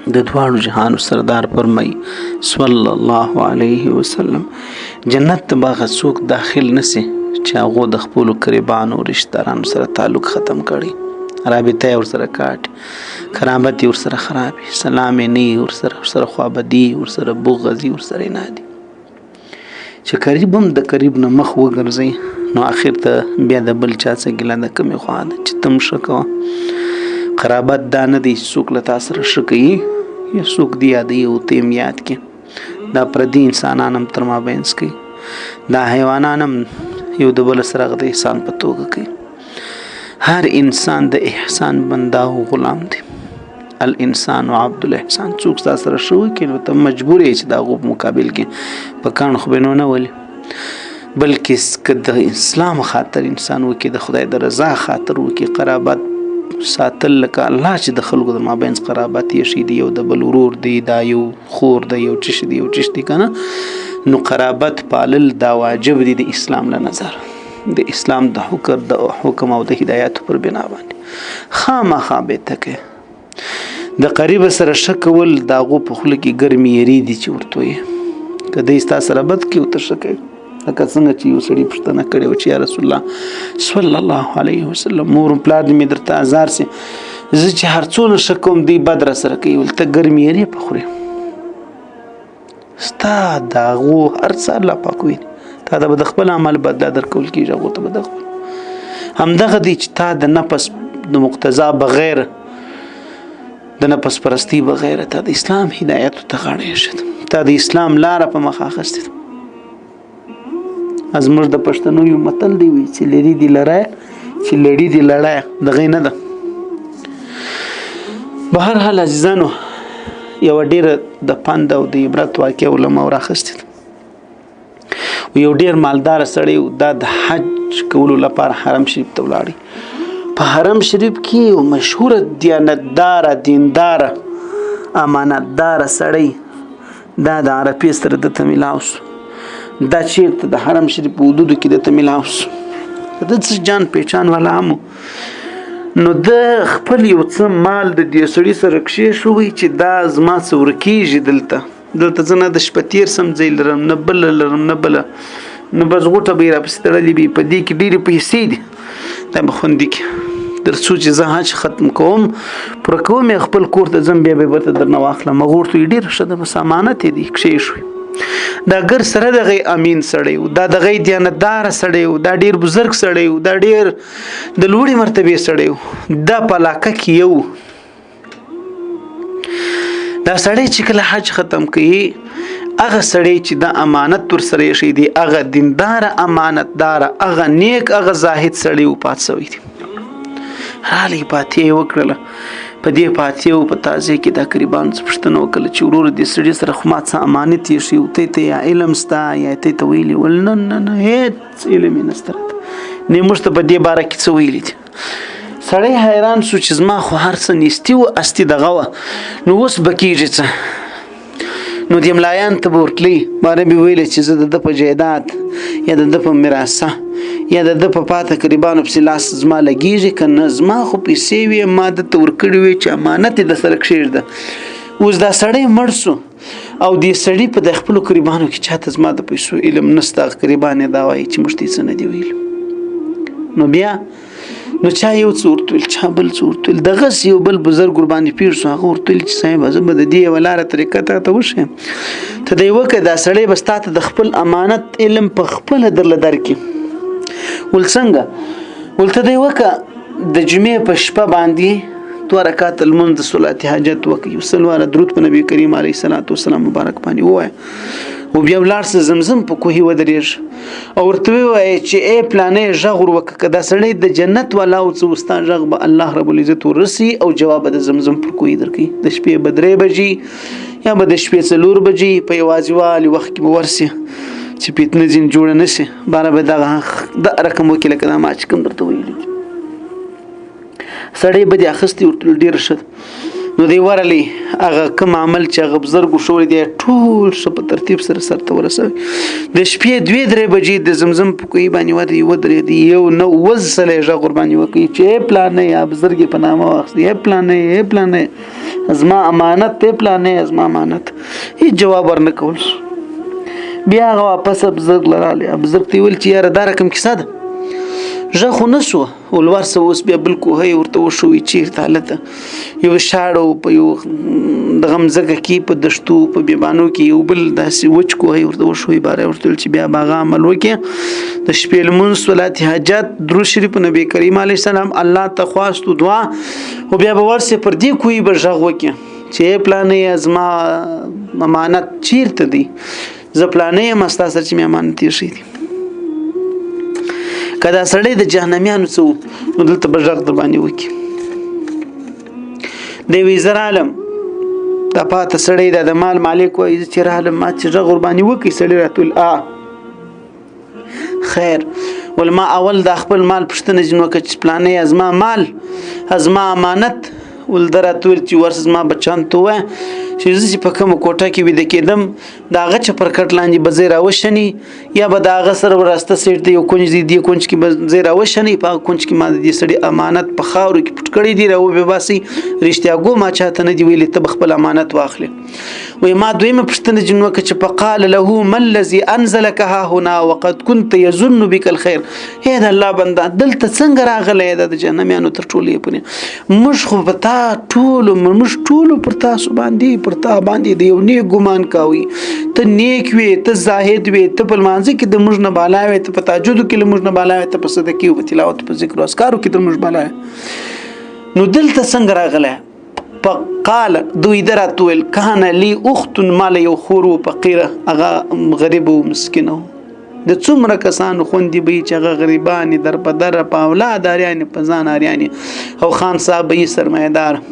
د دواړو جهانو سردار فرمای صلی الله علیه وسلم جنت ته به څوک داخل نسی چې هغه د خپل قربانو رشتہدارانو سره تعلق ختم کړي، رابطه ور سره کاټ، کرامت ور سره خرابي، سلام نه ور سره خوابدي ور سره بغضي ور سره نه دي. چې قریب هم د قریب نه مخ وګرځي نو اخر ته بیا د بل چا څخه ګیله د کمی خوا ده چې تم شکو. قرابت دا نه دی څوک له تا سره ښه کوي یا څوک دی یادوي او ته یې یاد کړي. دا پردي انسانان هم تر مابینځ کوي، دا حیوانان هم یو د بل سره د احسان په توګه کوي. هر انسان د احسان بنده او غلام دی. الانسان عبد الاحسان. څوک ستا سره ښه وکړي نو ته مجبور یې چې د هغو په مقابل کې په کاڼو خو به نه ولي، بلکې که د اسلام خاطر انسان وکړي، د خدای د رضا خاطر وکړي، قرابت ساتل لکه الله چې د خلکو د مابینځ قرابت یې شي دی، یو د بل ورور دی، دا یو خور دی، یو چش دی، یو چش دی کنه، نو قرابت پالل دا واجب دی د اسلام له نظر، د اسلام د حکم او د هدایاتو پر بنا باندې خامخا به تکه د قریب سره شکول دا غو په خله کې ګرمي یری دي چې ورته وي کله استا سره بد کې او تشکه لکه څنګه چې یو سړي پوښتنه کړې و چې یا رسول الله صلی الله علیه وسلم مور پلار دې مې درته ازار سي زه چې هر څونه شکوم دی بد را سره کوي ولته ګرمي یری په خوري ستا دا غو هر څه الله پاک وي تا د خپل عمل بدلا درکول کیږي غو ته بدخل همدغه دي چې تا د نفس د مقتضا بغیر د نفس پرستی بغیر ته د اسلام هدایت ته غاړه شت، ته د اسلام لار په مخ اخستې. ازمر د پښتنو یو متل دی وی چې لری دی لړای چې لړی دی لړای دغه نه ده. بهر حال عزیزانو یو ډیر د پند او د عبرت واقع علماء راخستې، یو ډیر مالدار سړی د حج کولو لپاره حرم شریف ته ولاړی. په حرم شریف کې یو مشهور دیانتدار دیندار امانتدار سړی دا د عربي سره د تمیلاوس دا چیرته د حرم شریف په حدودو کې د تمیلاوس د څه جان پہچان والا هم نو د خپل یو څه مال د دې سړي سره کښې شوی چې دا زما څه ورکېږي دلته زه نه د شپه تېر سم ځای لرم نه بله لرم نه بله نو بس غوټه به یې راپسې تړلې وي په دې کې ډېرې پیسې دي دا به خوندي کړي تر څو چې زه حج ختم کوم پوره کوم یې خپل کور ته ځم بیا به یې برته درنه واخلم هغه ورته وي ډېره ښه ده بس امانت یې دی کښې شوی دا ګر سره دغه امین سړی و دا دغه دیانتدار سړی و دا ډیر بزرګ سړی و دا ډیر د لوړې مرتبه سړی و دا په علاقه کې یو دا سړی چې کله حج ختم کړي هغه سړی چې دا امانت ور سره شي دی هغه دیندار امانتدار هغه نیک هغه زاهد سړی و پات سوی دی حالي پاتې وکړه په دې پاتې او په تازه کې د قربان پښتنو کله چې ورور دې سړي سره خو ماته امانت یې شي او ته یا علم ستا یا ته ویلي ول نه هیڅ علم نه سترت نه مشته په دې باره کې څه ویلي سړی حیران شو چې زما خو هر څه نیستی و استی دغه نو اوس بکیږي څه نو دې ملایان ته ورتلی باره به ویل چې زه د په جیدات یا د په میراثه یا د په پاته قربانو پسې لاس زما لګیږي کنه زما خو پیسې وي ما د تور کړی وي چې امانت د سره کښېږده اوس دا سړی مړ سو او دې سړي په د خپل قربانو کې چاته زما د پیسو علم نسته قربان دا وایي چې مشتي څه نه دی ویل نو بیا نو چا یو څور تل چا بل څور تل دغه یو بل بزرګ قرباني پیر سو هغه ورتل چې صاحب زه به د دې ولاره طریقه ته وشم ته دی وکړه دا سړی بس تاسو د خپل امانت علم په خپل درل درکې ول څنګه ولته دی وکړه د جمعې په شپه باندې 2 رکعات المنذ صلات حاجت وکي وسلواره درود په نبی کریم علیه الصلاۃ والسلام مبارک باندې وای او بیا ولارس زمزم په کوهي ودرېږ او ورته وای چې ای پلانې ژغور وکړه دا سړی د جنت والا او څوستان ژغ به الله رب العزت ورسي او جواب د زمزم پر کوهي درکې د شپې بدرې بجې یا به د شپې 4 بجې په یوازیوالي وخت کې ورسي چې پیتنه زین جوړ نه سي بار به دغه د رقم وکیل کده ما چې کوم درته ویل سړی به د اخستي ورته ډیر شد نو دی ورلی هغه کوم عمل چې هغه بزرګو شوی دی ټول ښه په ترتیب سره سرته ورسوي د شپې 2-3 بجې د زمزم په کوی باندې ودرېدي یو نو وزسلی غږ ورباندې وکړي چې پلانې یا بزرګې په نامه واخیستې پلانې زما امانت ته پلانې زما امانت هیڅ جواب ورنه کول بیا هغه واپس بزرګ لرالی بزرګ ته ویل چې یاره دا رقم کیسه ده غږ خو نه شو ولور څه اوس بیا بل کوهی ورته وشوي چېرته هلته یو شاړو په یو دغه مځکه کې په دشتو په بیابانو کې یو بل داسې وچ کوهی ورته وشوي باره ورته ویل چې بیا به هغه عمل وکړي د شپې لمونځ صلات حاجت درود شریف نبی کریم علیه السلام الله ته خواستو دعا او بیا به ورسې پر دې کوهي به غږ وکړي چې پلانې زما امانت چېرته دی زه پلانې یم ستا سره چې مې امانت ایښی دی که دا سړی د جهنمیانو څه و نو دلته به غږ در باندې وکړي دی وی زه رالم دا پاته سړی دا د مال مالک وایي زه چې رالم ما چې غږ ورباندې وکړي سړی راته ویل خیر ول ما اول د خپل مال پوښتنه ځینې وکړه چې پلانې زما مال زما امانت ول در راته ویل چې ورس زما بچیانو ته ووایه چې زه په کومه کوټه کې ویده کېدم د هغه چپرکټ لاندې به ځای راوشني یا به د هغه سره راسته سیټ ته یو کونج دی دې کونج کې به ځای راوشني په هغه کونج کې ما د دې سړي امانت په خاورو کې پټ کړی دی راوباسي رښتیا ګو ما چاته نه دی ویلي ته به خپل امانت واخلې وایي ما دویمه پوښتنه ځینې وکړه چې فقال له ما الذي انزلك ها هنا وقد كنت يظن بك الخير هی د الله بنده دلته څنګه راغلی د جهنمیانو تر ټولو یې پونې موږ خو په تا موږ ټولو پر تاسو باندې پر تا باندې د یو نیک ګمان کوي ته نیک وې ته زاهد وې ته په لمانځه کې د موږ نه بالا وې ته په تهجدو کې له موږ نه بالا وې ته په صدقې او په تلاوت په ذکر او اذکارو کې د موږ بالا نو دلته څنګه راغلی فقال دوی درته ویل کان لی اخت مال یو خور فقیره هغه غریب او مسکین و د څومره کسانو خوندې به چې هغه غریبانی در په در په اولاد اریانی په ځان اریانی او خان صاحب یې سرمایدار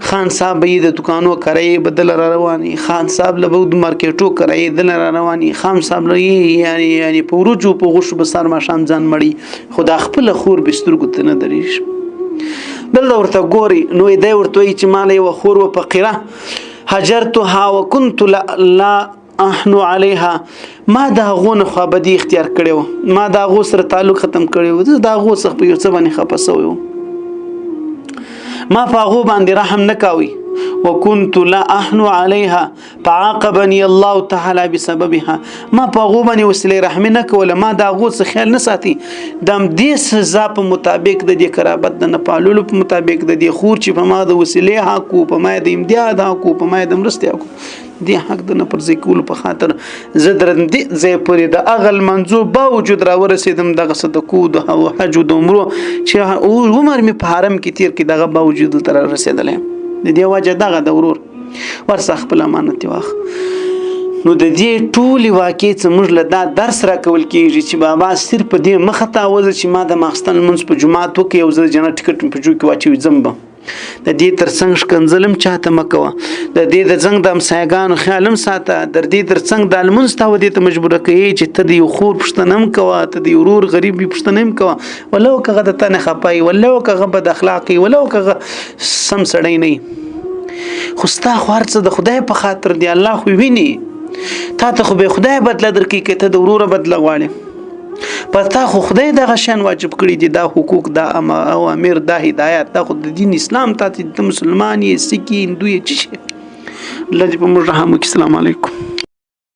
خان صاحب یې د دکانو کرای بدل را رواني خان صاحب له بود مارکیټو کرای دل را رواني خان صاحب له یعنی په ورجو په غوښ به سر ما شام ځان مړی خدا خپل خور بسترګو ته نه دریش بل ورته ګوري نو دې ورته چې مال یو خور و فقیره هجرتها وكنت لا احنو عليها ما دا غون خو بدی اختیار کړو ما دا غو سره تعلق ختم کړو دا غو څخه په یو څه باندې خپسو ما فاغو باندې رحم نکاوي وكنت لا احنو عليها فعاقبني الله تعالى بسببها ما فاغو باندې وسیله رحم نکول ما دا غو څه خیال نه ساتي دم دې سزا په مطابق د دې قرابت د نپالولو په مطابق د دې خور چې په ما د وسیله حق په ما د امتیاز حق په ما د مرستیا دې حق د نه پر ذکر په خاطر زدرندې زې پرې د اغل منځو باوجود را ورسېدم دغه صدقو د حج د عمره چې عمر می په حرم کې تیر کې دغه باوجود تر رسیدلې د دې وجه دغه د ورور ورڅ خپل امانت واخ نو د دې ټولي واقع څه موږ له دا درس را کول کېږي چې بابا صرف په دې مخه تاوځي چې ما د ماخستن منځ په جمعات وکي او زه جنت ټیکټ په جو کې واچوي زمبه د دې ترڅنګ کنزلم چاته مکوه د دې د څنګه د امسایګانو خیالم ساته در دې ترڅنګ د المنځ ته ودی ته مجبور کوي چې ته دی خور پښتنم کوه ته دی ورور غریب پښتنم کوه ولو کغه د تنه خپای ولو کغه بد اخلاقی ولو کغه سم سړی نه خو ستا خورڅ د خدای په خاطر دی الله خو ویني تا ته خو به خدای بدل درکې کې ته د ورور بدل غواړي پتا خو خدای دغه شان واجب کړی دي دا حقوق دا اوامر دا هدایت دا خو د دین اسلام ته مسلمان یې سکی هندو یې چی لږ په مرحمت السلام علیکم